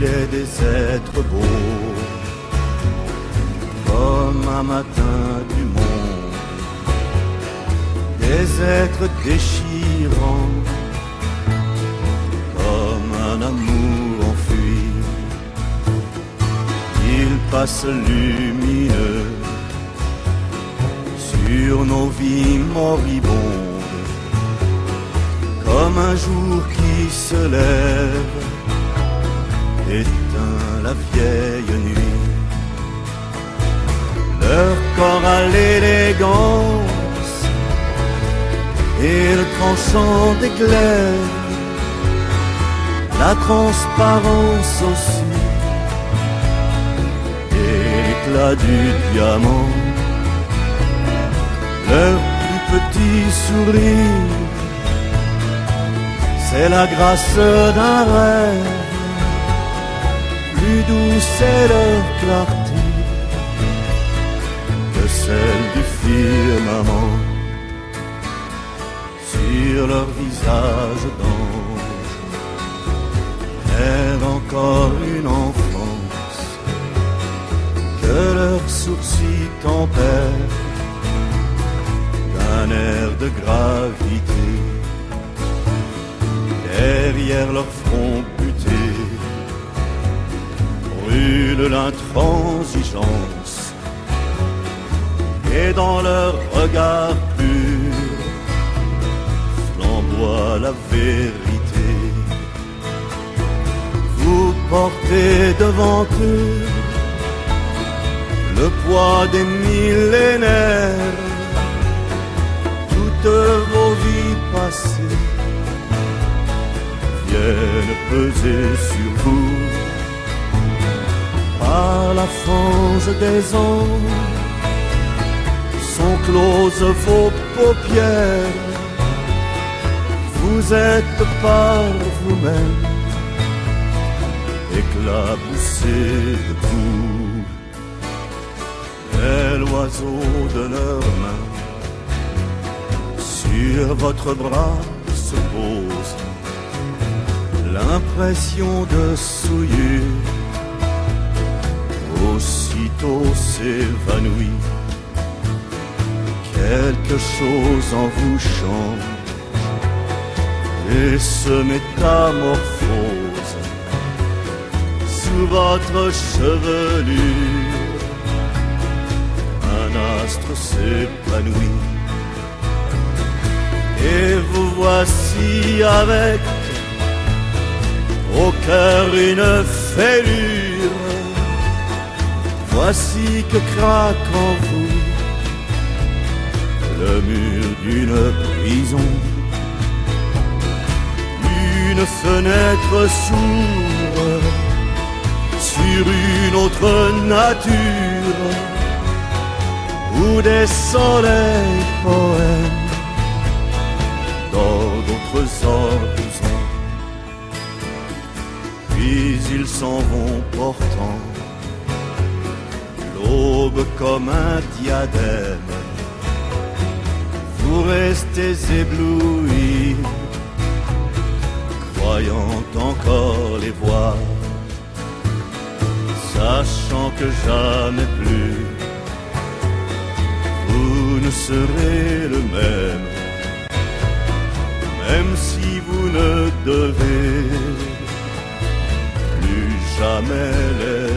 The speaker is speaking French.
il est des êtres beaux, comme un matin du monde, des êtres déchirants, comme un amour enfui. Ils passent lumineux sur nos vies moribondes, comme un jour qui se lève, éteint la vieille nuit. Leur corps à l'élégance et le tranchant d'éclair, la transparence aussi et l'éclat du diamant. Leur plus petit sourire, c'est la grâce d'un rêve. Plus douce est leur clarté que celle du firmament. Sur leur visage d'ange erre encore une enfance que leurs sourcils tempèrent d'un air de gravité. Derrière leur front buté brûle l'intransigeance, et dans leur regard pur flamboie la vérité. Vous portez devant eux le poids des millénaires, toutes vos vies passées viennent peser sur vous. Par la fange des ans sont closes vos paupières. Vous êtes par vous-même éclaboussé de coups. Et l'oiseau de leurs mains sur votre bras se pose, l'impression de souillure aussitôt s'évanouit. Quelque chose en vous change et se métamorphose sous votre chevelure. Un astre s'épanouit et vous voici avec au cœur une fêlure. Voici que craque en vous le mur d'une prison. Une fenêtre s'ouvre sur une autre nature, où des soleils poèmes dans d'autres horizons. Puis ils s'en vont portant l'aube comme un diadème. Vous restez éblouis, croyant encore les voir, sachant que jamais plus vous ne serez le même, même si vous ne devez plus jamais les